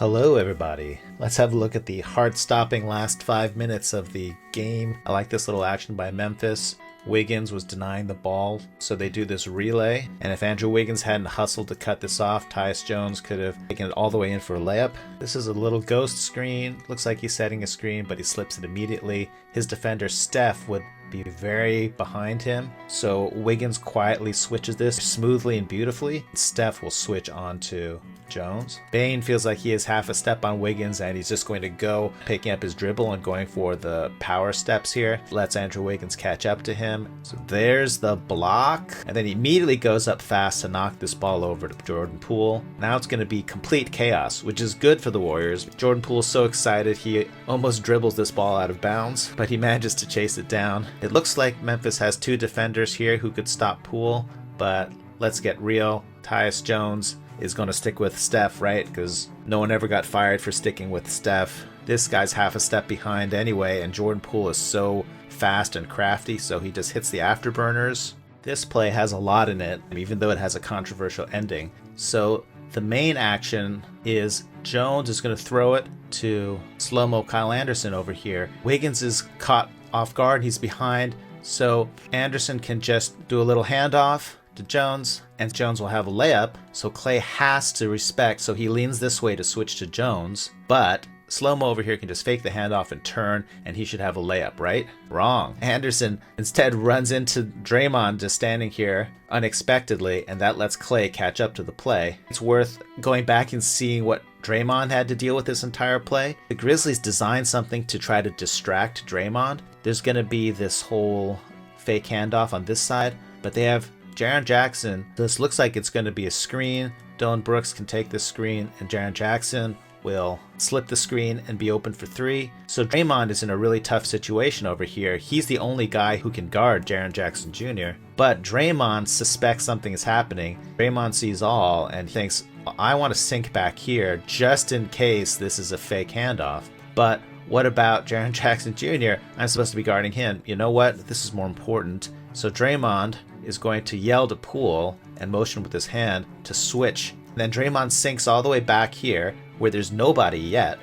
Hello everybody. Let's have a look at the heart-stopping last 5 minutes of the game. I like this little action by Memphis. Wiggins was denying the ball, so they do this relay. And if Andrew Wiggins hadn't hustled to cut this off, Tyus Jones could have taken it all the way in for a layup. This is a little ghost screen. Looks like he's setting a screen, but he slips it immediately. His defender, Steph, would be very behind him. So Wiggins quietly switches this smoothly and beautifully. Steph will switch on to Jones. Bane feels like he is half a step on Wiggins and he's just going to go picking up his dribble and going for the power steps here. Lets Andrew Wiggins catch up to him. So there's the block. And then he immediately goes up fast to knock this ball over to Jordan Poole. Now it's going to be complete chaos, which is good for the Warriors. Jordan Poole's so excited he almost dribbles this ball out of bounds, but he manages to chase it down. It looks like Memphis has two defenders here who could stop Poole, but let's get real. Tyus Jones is going to stick with Steph, right? Because no one ever got fired for sticking with Steph. This guy's half a step behind anyway, and Jordan Poole is so fast and crafty, so he just hits the afterburners. This play has a lot in it, even though it has a controversial ending. So the main action is Jones is going to throw it to slow-mo Kyle Anderson over here. Wiggins is caught off guard, he's behind, so Anderson can just do a little handoff to Jones, and Jones will have a layup, so Klay has to respect, so he leans this way to switch to Jones, but slow-mo over here can just fake the handoff and turn, and he should have a layup, right? Wrong. Anderson instead runs into Draymond just standing here unexpectedly, and that lets Klay catch up to the play. It's worth going back and seeing what Draymond had to deal with this entire play. The Grizzlies designed something to try to distract Draymond. There's going to be this whole fake handoff on this side, but they have Jaren Jackson. This looks like it's going to be a screen. Dillon Brooks can take this screen, and Jaren Jackson will slip the screen and be open for three. So Draymond is in a really tough situation over here. He's the only guy who can guard Jaren Jackson Jr., but Draymond suspects something is happening. Draymond sees all and thinks, I want to sink back here just in case this is a fake handoff. But what about Jaren Jackson Jr.? I'm supposed to be guarding him. You know what? This is more important. So Draymond is going to yell to Poole and motion with his hand to switch. And then Draymond sinks all the way back here where there's nobody yet.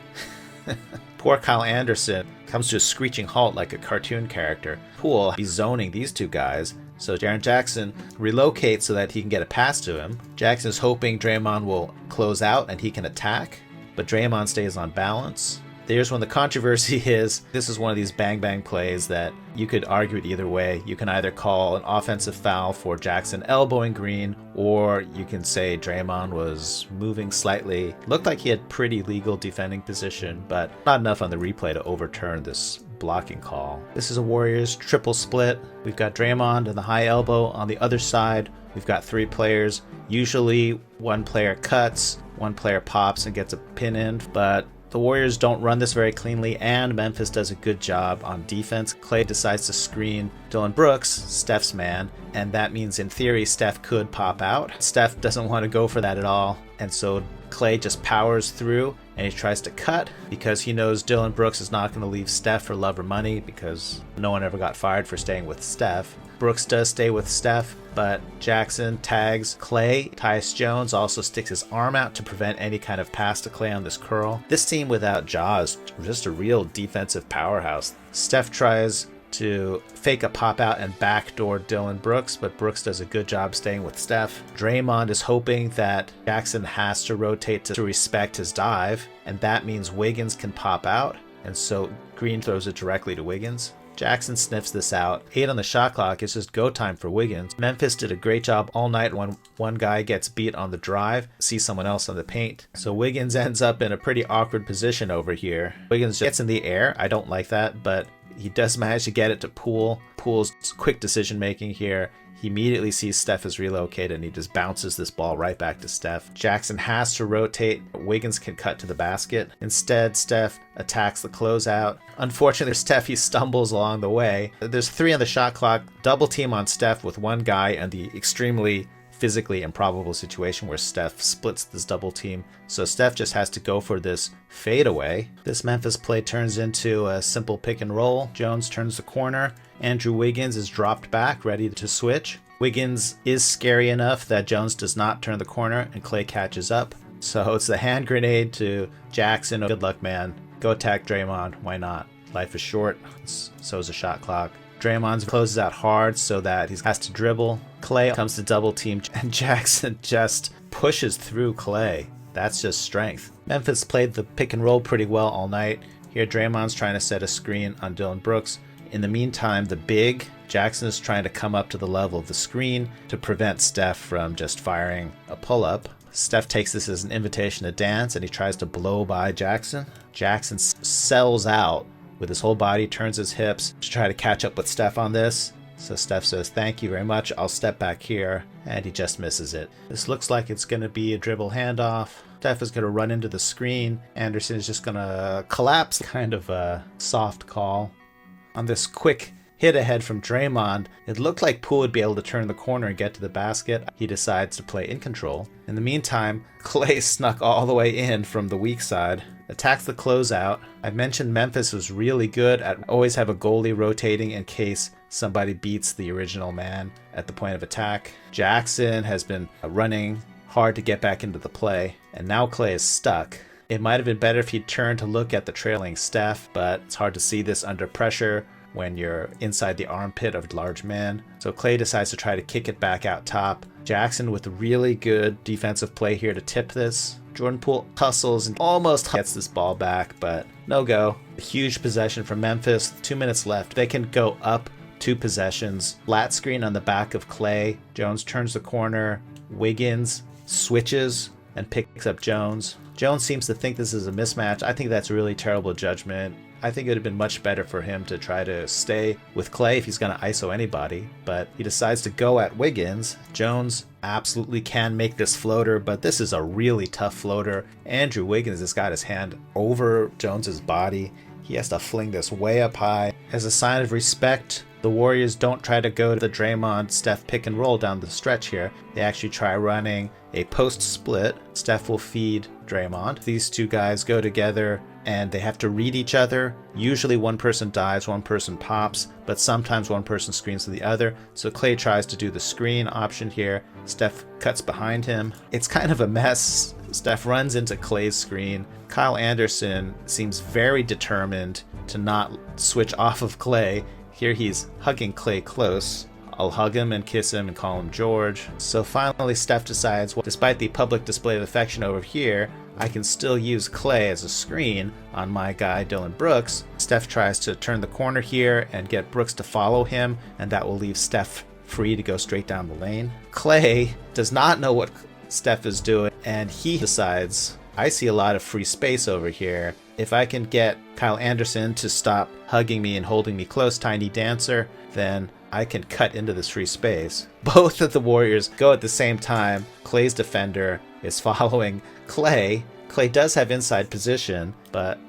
Poor Kyle Anderson comes to a screeching halt like a cartoon character. Poole is zoning these two guys, so Jaren Jackson relocates so that he can get a pass to him. Jackson is hoping Draymond will close out and he can attack, but Draymond stays on balance. There's when the controversy is, this is one of these bang-bang plays that you could argue it either way. You can either call an offensive foul for Jackson elbowing Green, or you can say Draymond was moving slightly. Looked like he had pretty legal defending position, but not enough on the replay to overturn this blocking call. This is a Warriors triple split. We've got Draymond and the high elbow. On the other side, we've got three players. Usually one player cuts, one player pops and gets a pin in, but the Warriors don't run this very cleanly, and Memphis does a good job on defense. Klay decides to screen Dillon Brooks, Steph's man, and that means in theory Steph could pop out. Steph doesn't want to go for that at all, and so Klay just powers through and he tries to cut because he knows Dillon Brooks is not going to leave Steph for love or money because no one ever got fired for staying with Steph. Brooks does stay with Steph, but Jackson tags Klay. Tyus Jones also sticks his arm out to prevent any kind of pass to Klay on this curl. This team without Ja is just a real defensive powerhouse. Steph tries to fake a pop out and backdoor Dillon Brooks, but Brooks does a good job staying with Steph. Draymond is hoping that Jackson has to rotate to respect his dive, and that means Wiggins can pop out, and so Green throws it directly to Wiggins. Jackson sniffs this out. 8 on the shot clock. It's just go time for Wiggins. Memphis did a great job all night when one guy gets beat on the drive, sees someone else on the paint. So Wiggins ends up in a pretty awkward position over here. Wiggins gets in the air. I don't like that, but he does manage to get it to Poole. Poole's quick decision making here. He immediately sees Steph is relocated and he just bounces this ball right back to Steph. Jackson has to rotate. Wiggins can cut to the basket. Instead, Steph attacks the closeout. Unfortunately, Steph, he stumbles along the way. There's 3 on the shot clock. Double team on Steph with one guy and the extremely physically improbable situation where Steph splits this double team. So Steph just has to go for this fadeaway. This Memphis play turns into a simple pick and roll. Jones turns the corner. Andrew Wiggins is dropped back, ready to switch. Wiggins is scary enough that Jones does not turn the corner and Klay catches up. So it's the hand grenade to Jackson. Good luck, man. Go attack Draymond. Why not? Life is short. So is the shot clock. Draymond closes out hard so that he has to dribble. Klay comes to double team, and Jackson just pushes through Klay. That's just strength. Memphis played the pick and roll pretty well all night. Here Draymond's trying to set a screen on Dillon Brooks. In the meantime, the big Jackson is trying to come up to the level of the screen to prevent Steph from just firing a pull-up. Steph takes this as an invitation to dance, and he tries to blow by Jackson. Jackson sells out with his whole body, turns his hips to try to catch up with Steph on this. So Steph says, "Thank you very much, I'll step back here," and he just misses it. This looks like it's going to be a dribble handoff. Steph is going to run into the screen. Anderson is just going to collapse. Kind of a soft call. On this quick hit ahead from Draymond, it looked like Poole would be able to turn the corner and get to the basket. He decides to play in control. In the meantime, Klay snuck all the way in from the weak side, attacks the closeout. I mentioned Memphis was really good at always have a goalie rotating in case somebody beats the original man at the point of attack. Jackson has been running hard to get back into the play, and now Klay is stuck. It might have been better if he'd turned to look at the trailing Steph, but it's hard to see this under pressure when you're inside the armpit of a large man. So Klay decides to try to kick it back out top. Jackson with really good defensive play here to tip this. Jordan Poole hustles and almost gets this ball back, but no go. A huge possession from Memphis. 2 minutes left. They can go up 2 possessions. Flat screen on the back of Klay. Jones turns the corner. Wiggins switches and picks up Jones. Jones seems to think this is a mismatch. I think that's really terrible judgment. I think it would have been much better for him to try to stay with Klay if he's going to ISO anybody, but he decides to go at Wiggins. Jones absolutely can make this floater, but this is a really tough floater. Andrew Wiggins has got his hand over Jones's body. He has to fling this way up high. As a sign of respect, the Warriors don't try to go to the Draymond Steph pick and roll down the stretch here. They actually try running a post split. Steph will feed Draymond. These two guys go together and they have to read each other. Usually one person dives, one person pops, but sometimes one person screens to the other. So Klay tries to do the screen option here. Steph cuts behind him. It's kind of a mess. Steph runs into Klay's screen. Kyle Anderson seems very determined to not switch off of Klay. Here he's hugging Klay close. I'll hug him and kiss him and call him George. So finally Steph decides, well, despite the public display of affection over here, I can still use Klay as a screen on my guy Dillon Brooks. Steph tries to turn the corner here and get Brooks to follow him, and that will leave Steph free to go straight down the lane. Klay does not know what Steph is doing, and he decides, I see a lot of free space over here. If I can get Kyle Anderson to stop hugging me and holding me close, Tiny Dancer, then I can cut into this free space. Both of the Warriors go at the same time. Klay's defender is following Klay. Klay does have inside position, but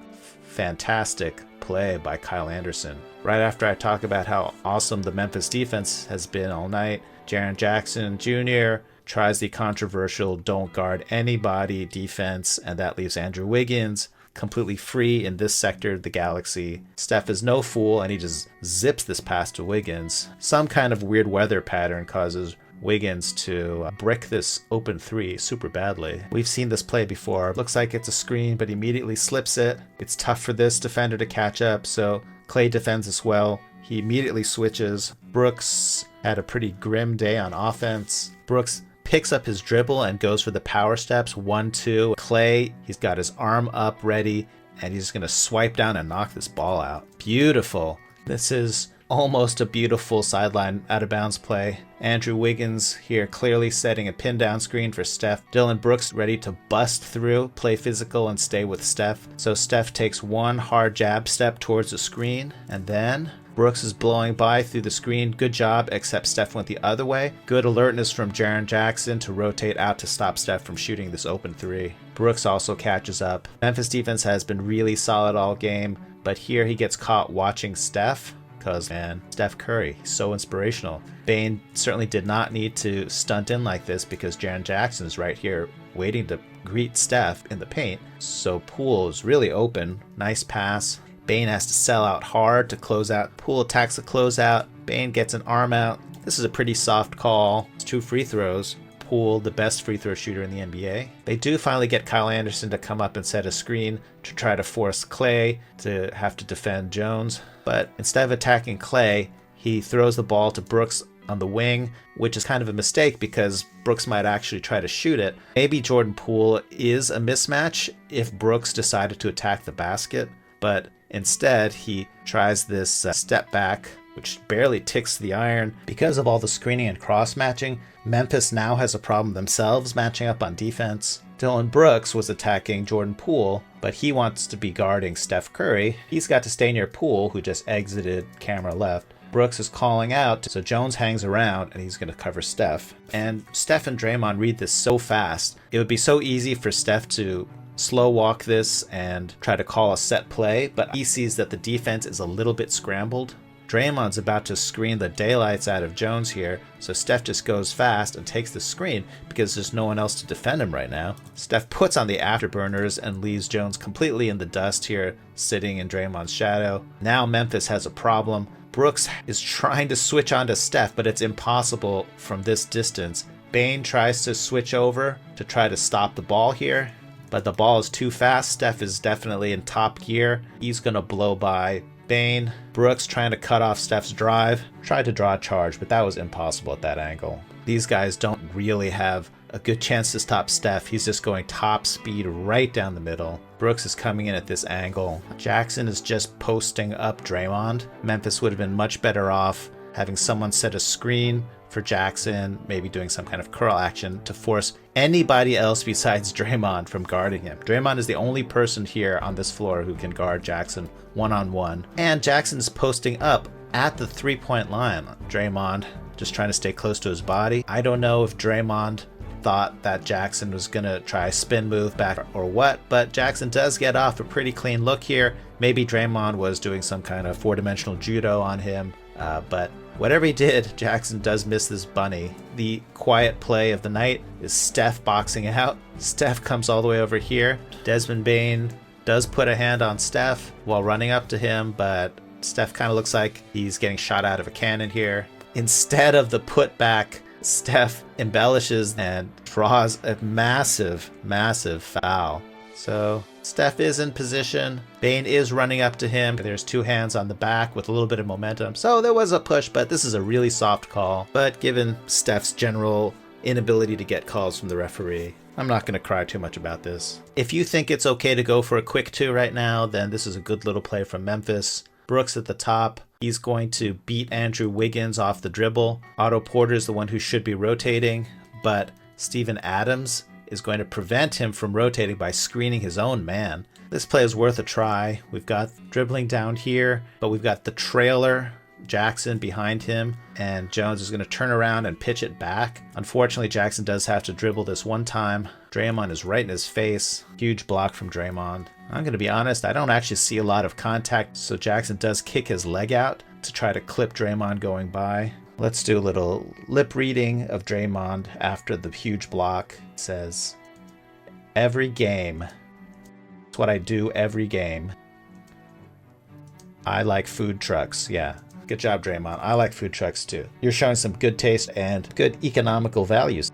fantastic play by Kyle Anderson. Right after I talk about how awesome the Memphis defense has been all night, Jaren Jackson Jr. tries the controversial don't guard anybody defense, and that leaves Andrew Wiggins completely free in this sector of the Galaxy. Steph is no fool, and he just zips this pass to Wiggins. Some kind of weird weather pattern causes Wiggins to brick this open three super badly. We've seen this play before. Looks like it's a screen, but immediately slips it. It's tough for this defender to catch up, so Klay defends as well. He immediately switches. Brooks had a pretty grim day on offense. Brooks picks up his dribble and goes for the power steps. 1-2. Klay, he's got his arm up ready, and he's going to swipe down and knock this ball out. Beautiful. This is almost a beautiful sideline out of bounds play. Andrew Wiggins here clearly setting a pin down screen for Steph. Dillon Brooks ready to bust through, play physical, and stay with Steph. So Steph takes one hard jab step towards the screen, and then Brooks is blowing by through the screen. Good job, except Steph went the other way. Good alertness from Jaren Jackson to rotate out to stop Steph from shooting this open three. Brooks also catches up. Memphis defense has been really solid all game, but here he gets caught watching Steph. Because, man, Steph Curry, so inspirational. Bane certainly did not need to stunt in like this because Jaren Jackson is right here waiting to greet Steph in the paint. So Poole is really open. Nice pass. Bane has to sell out hard to close out. Poole attacks the closeout. Bane gets an arm out. This is a pretty soft call. It's 2 free throws. Poole, the best free throw shooter in the NBA. They do finally get Kyle Anderson to come up and set a screen to try to force Klay to have to defend Jones. But instead of attacking Klay, he throws the ball to Brooks on the wing, which is kind of a mistake because Brooks might actually try to shoot it. Maybe Jordan Poole is a mismatch if Brooks decided to attack the basket, but instead he tries this step back, which barely ticks the iron. Because of all the screening and cross matching, Memphis now has a problem themselves matching up on defense. Dillon Brooks was attacking Jordan Poole, but he wants to be guarding Steph Curry. He's got to stay near Poole, who just exited camera left. Brooks is calling out, so Jones hangs around and he's going to cover Steph. And Steph and Draymond read this so fast. It would be so easy for Steph to slow walk this and try to call a set play, but he sees that the defense is a little bit scrambled. Draymond's about to screen the daylights out of Jones here, so Steph just goes fast and takes the screen because there's no one else to defend him right now. Steph puts on the afterburners and leaves Jones completely in the dust here, sitting in Draymond's shadow. Now Memphis has a problem. Brooks is trying to switch onto Steph, but it's impossible from this distance. Bane tries to switch over to try to stop the ball here, but the ball is too fast. Steph is definitely in top gear. He's going to blow by Bane. Brooks trying to cut off Steph's drive. Tried to draw a charge, but that was impossible at that angle. These guys don't really have a good chance to stop Steph. He's just going top speed right down the middle. Brooks is coming in at this angle. Jackson is just posting up Draymond. Memphis would have been much better off having someone set a screen for Jackson, maybe doing some kind of curl action to force anybody else besides Draymond from guarding him. Draymond is the only person here on this floor who can guard Jackson one-on-one. And Jackson is posting up at the three-point line. Draymond just trying to stay close to his body. I don't know if Draymond thought that Jackson was going to try a spin move back or what, but Jackson does get off a pretty clean look here. Maybe Draymond was doing some kind of four-dimensional judo on him, but whatever he did, Jackson does miss this bunny. The quiet play of the night is Steph boxing out. Steph comes all the way over here. Desmond Bane does put a hand on Steph while running up to him, but Steph kind of looks like he's getting shot out of a cannon here. Instead of the putback, Steph embellishes and draws a massive, massive foul. So Steph is in position. Bane is running up to him. There's two hands on the back with a little bit of momentum. So there was a push, but this is a really soft call. But given Steph's general inability to get calls from the referee, I'm not going to cry too much about this. If you think it's okay to go for a quick two right now, then this is a good little play from Memphis. Brooks at the top. He's going to beat Andrew Wiggins off the dribble. Otto Porter is the one who should be rotating, but Steven Adams is going to prevent him from rotating by screening his own man. This play is worth a try. We've got dribbling down here, but we've got the trailer, Jackson, behind him, and Jones is going to turn around and pitch it back. Unfortunately, Jackson does have to dribble this one time. Draymond is right in his face. Huge block from Draymond. I'm going to be honest, I don't actually see a lot of contact, so Jackson does kick his leg out to try to clip Draymond going by. Let's do a little lip reading of Draymond after the huge block. It says, "Every game. It's what I do every game. I like food trucks." Yeah, good job, Draymond. I like food trucks too. You're showing some good taste and good economical values.